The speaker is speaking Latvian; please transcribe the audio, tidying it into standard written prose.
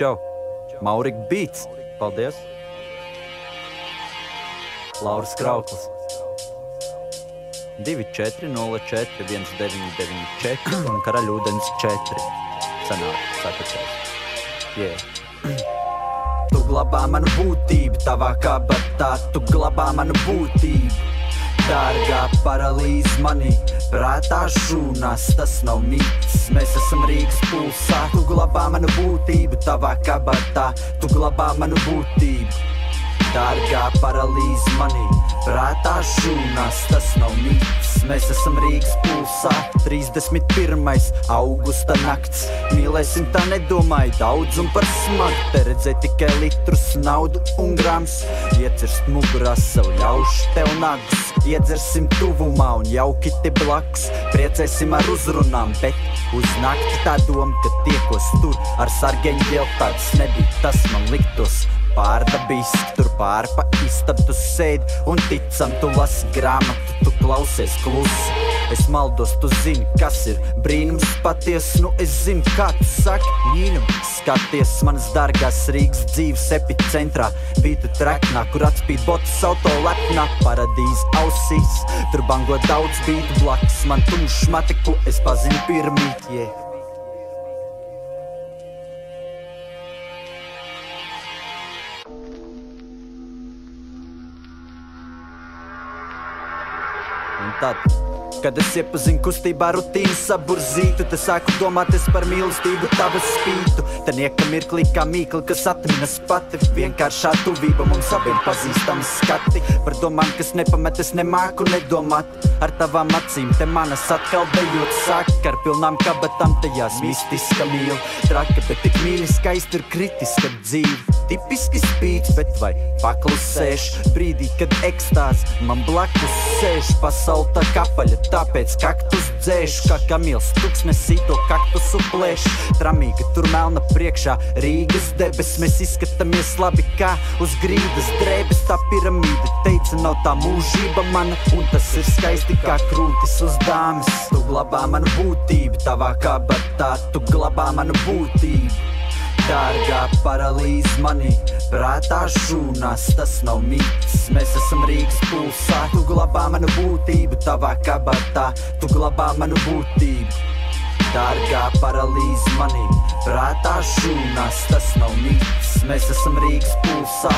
Čau! Maurik Beats! Paldies! Lauris Krauklis 2404 1994 un Karaļūdens 4 sanāk, sapraties. Tu glabā manu būtību tavā kabatā, tu glabā manu būtību. Dārgā paralīze manī, prātā šūnās, tas nav mīts. Mēs esam Rīgas pulsā, tu glabā manu būtību tavā kabatā, tu glabā manu būtību. Dārgā paralīze manī, prātā šūnās, tas nav mīts. Mēs esam Rīgas pulsā, 31. augusta nakts. Mīlēsim tā nedomāju daudz un par smagu, te redzē tikai litrus, naudu un grams. Iecirst mugurā savu ļaušu tev nagus, iedzersim tuvumā un jauki te blakus. Priecēsim ar uzrunām, bet uz nakti tā doma, ka tiekos tur ar sargeņu ģeltāds nebija, tas man liktos pārdabiski. Tur pārpa istabu tu sēdi un ticam, tu lasi grāmatu, tu klausies klusi. Es maldos, tu zini, kas ir brīnums paties, nu es zinu, kā tu saki mīļum. Skaties manas dārgās Rīgas dzīves epicentrā, bītu treknā, kur atspīd botus auto lepnā. Paradīze ausīs, tur bango daudz bītu blakus, man tumšs matiku, es pazinu pirmīt, Un tad, kad es iepazinu kustībā rutīnu saburzītu, te sāku domāties par mīlestību tavas spītu. Te nieka mirklī kā mīkli, kas atminas pati, vienkāršā tuvība mums abiem pazīstami skati. Par domām, kas nepametas, nemāku nedomāt. Ar tavām acīm te manas atkal dejot sāk, ar pilnām kabatām tajās mistiska mīl. Traka, bet tik mīļi skaisti ir kritiska dzīve. Tipiski spīts, bet vai paklusēš brīdī, kad ekstāze man blakus sēž. Pasauli tā kapaļa, tāpēc kaktus dzēšu, kā kamils tuksnesī to kaktusu plēš. Tramīga tur melna priekšā Rīgas debes, mēs izskatāmies labi kā uz grīdas drēbes. Tā piramīda teica, nav tā mūžība mana, un tas ir skaisti kā krūtis uz dāmas. Tu glabā manu būtību tavā kabatā, tu glabā manu būtību. Dārgā paralīze manī, prātā šūnās, tas nav mīts. Mēs esam Rīgas pulsā, tu glabā manu būtību tavā kabatā, tu glabā manu būtību. Dārgā paralīze manī, prātā šūnās, tas nav mīts. Mēs esam Rīgas pulsā.